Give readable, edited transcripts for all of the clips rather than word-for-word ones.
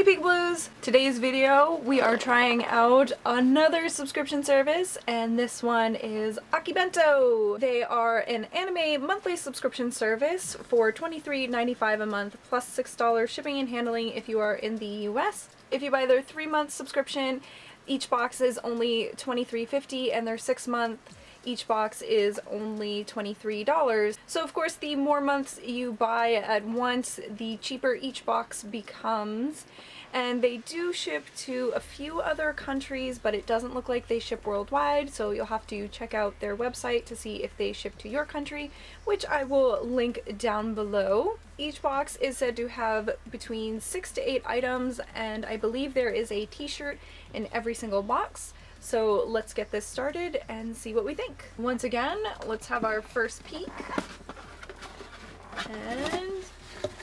Hey Peekaboos! Today's video we are trying out another subscription service, and this one is Akibento! They are an anime monthly subscription service for $23.95 a month plus $6 shipping and handling if you are in the US. If you buy their 3-month subscription, each box is only $23.50, and their 6-month each box is only $23. So of course the more months you buy at once, the cheaper each box becomes. And they do ship to a few other countries, but it doesn't look like they ship worldwide, so you'll have to check out their website to see if they ship to your country, which I will link down below. Each box is said to have between 6 to 8 items, and I believe there is a t-shirt in every single box. So let's get this started and see what we think. Once again, let's have our first peek. And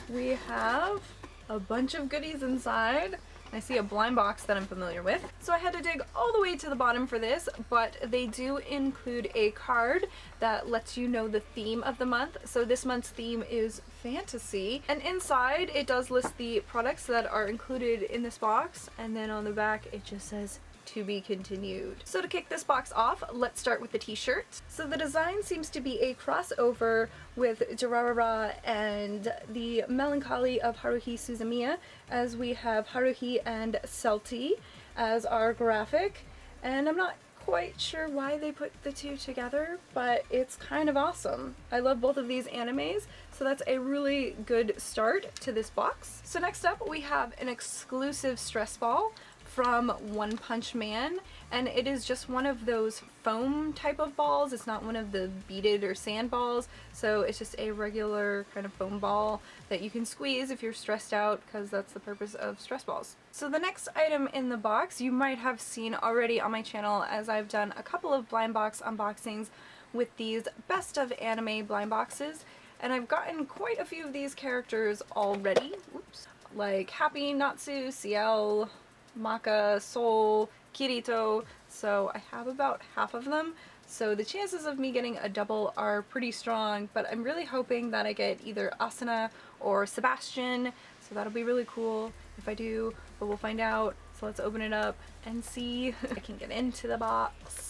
we have a bunch of goodies inside. I see a blind box that I'm familiar with. So I had to dig all the way to the bottom for this, but they do include a card that lets you know the theme of the month. So this month's theme is fantasy, and inside it does list the products that are included in this box, and then on the back it just says to be continued. So to kick this box off, let's start with the t-shirt. So the design seems to be a crossover with Durarara and the Melancholy of Haruhi Suzumiya, as we have Haruhi and Celti as our graphic, and I'm not quite sure why they put the two together, but it's kind of awesome. I love both of these animes, so that's a really good start to this box. So next up we have an exclusive stress ball from One Punch Man, and it is just one of those foam type of balls. It's not one of the beaded or sand balls, so it's just a regular kind of foam ball that you can squeeze if you're stressed out, because that's the purpose of stress balls. So the next item in the box you might have seen already on my channel, as I've done a couple of blind box unboxings with these best of anime blind boxes, and I've gotten quite a few of these characters already. Oops. Like Happy, Natsu, Ciel, Maka, Soul, Kirito, so I have about half of them. So the chances of me getting a double are pretty strong, but I'm really hoping that I get either Asuna or Sebastian, so that'll be really cool if I do, but we'll find out. So let's open it up and see if I can get into the box.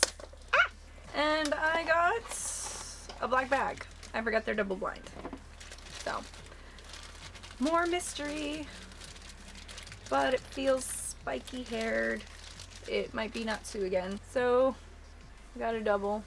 And I got a black bag. I forgot they're double blind. So, more mystery, but it feels spiky haired. It might be Natsu again. So I got a double.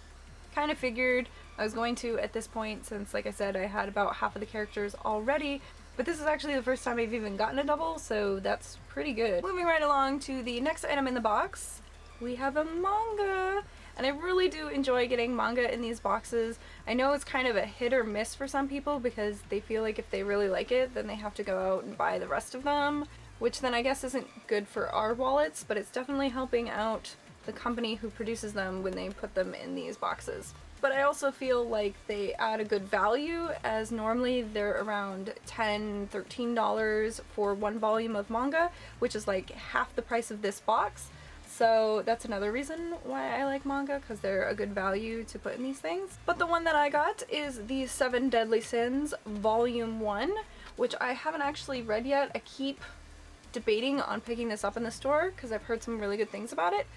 Kind of figured I was going to at this point, since like I said I had about half of the characters already, but this is actually the first time I've even gotten a double, so that's pretty good. Moving right along to the next item in the box, we have a manga. And I really do enjoy getting manga in these boxes. I know it's kind of a hit or miss for some people, because they feel like if they really like it then they have to go out and buy the rest of them, which then I guess isn't good for our wallets, but it's definitely helping out the company who produces them when they put them in these boxes. But I also feel like they add a good value, as normally they're around $10, $13 for one volume of manga, which is like half the price of this box. So that's another reason why I like manga, because they're a good value to put in these things. But the one that I got is the 7 Deadly Sins Volume 1, which I haven't actually read yet. I keep debating on picking this up in the store because I've heard some really good things about it,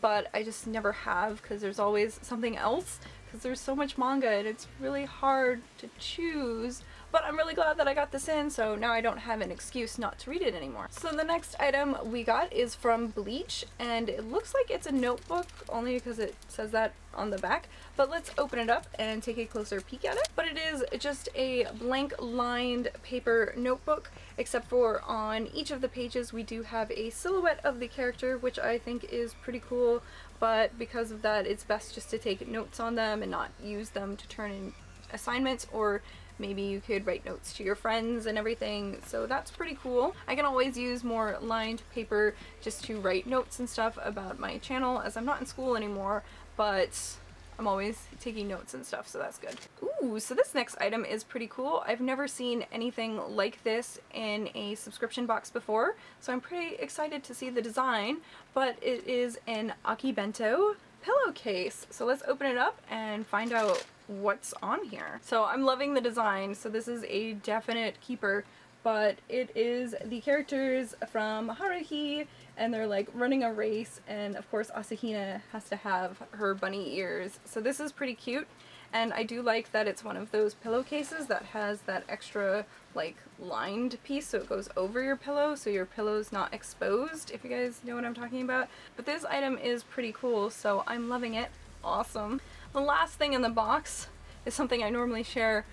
but I just never have, because there's always something else, because there's so much manga and it's really hard to choose. But I'm really glad that I got this in, so now I don't have an excuse not to read it anymore. So the next item we got is from Bleach, and it looks like it's a notebook, only because it says that on the back. But let's open it up and take a closer peek at it. But it is just a blank lined paper notebook, except for on each of the pages we do have a silhouette of the character, which I think is pretty cool. But because of that, it's best just to take notes on them and not use them to turn in assignments, or maybe you could write notes to your friends and everything, so that's pretty cool. I can always use more lined paper just to write notes and stuff about my channel, as I'm not in school anymore, but I'm always taking notes and stuff, so that's good. Ooh, so this next item is pretty cool. I've never seen anything like this in a subscription box before, so I'm pretty excited to see the design, but it is an Akibento pillowcase. So let's open it up and find out what's on here. So I'm loving the design, so this is a definite keeper, but it is the characters from Haruhi, and they're like running a race, and of course Asahina has to have her bunny ears. So this is pretty cute, and I do like that it's one of those pillowcases that has that extra like lined piece so it goes over your pillow so your pillow's not exposed, if you guys know what I'm talking about. But this item is pretty cool, so I'm loving it. Awesome. The last thing in the box is something I normally share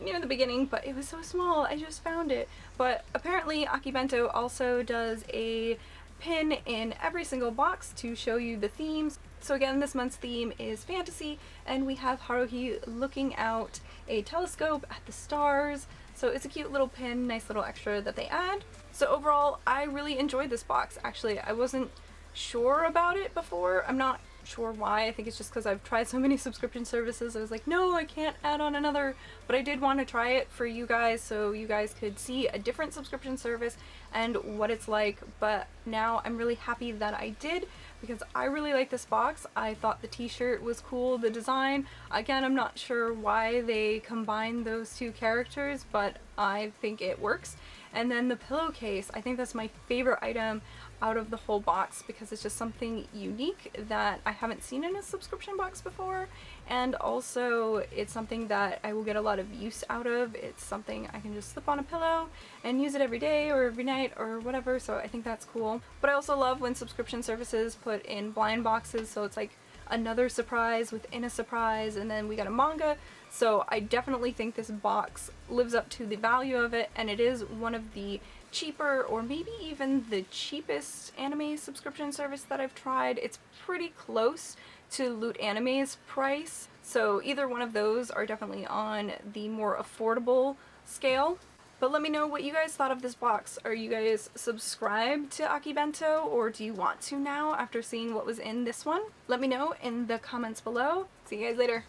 near the beginning, but it was so small, I just found it. But apparently Akibento also does a pin in every single box to show you the themes. So again, this month's theme is fantasy, and we have Haruhi looking out a telescope at the stars. So it's a cute little pin, nice little extra that they add. So overall, I really enjoyed this box. Actually, I wasn't sure about it before. I'm not sure why. I think it's just because I've tried so many subscription services. I was like, no, I can't add on another, but I did want to try it for you guys so you guys could see a different subscription service and what it's like. But now I'm really happy that I did, because I really like this box. I thought the t-shirt was cool, the design. Again, I'm not sure why they combined those two characters, but I think it works. And then the pillowcase, I think that's my favorite item out of the whole box, because it's just something unique that I haven't seen in a subscription box before, and also it's something that I will get a lot of use out of. It's something I can just slip on a pillow and use it every day or every night or whatever, so I think that's cool. But I also love when subscription services put in blind boxes, so it's like another surprise within a surprise, and then we got a manga. So I definitely think this box lives up to the value of it, and it is one of the cheaper, or maybe even the cheapest anime subscription service that I've tried. It's pretty close to Loot Anime's price, so either one of those are definitely on the more affordable scale. But let me know what you guys thought of this box. Are you guys subscribed to Akibento, or do you want to now after seeing what was in this one? Let me know in the comments below. See you guys later.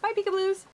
Bye, Peekabloos!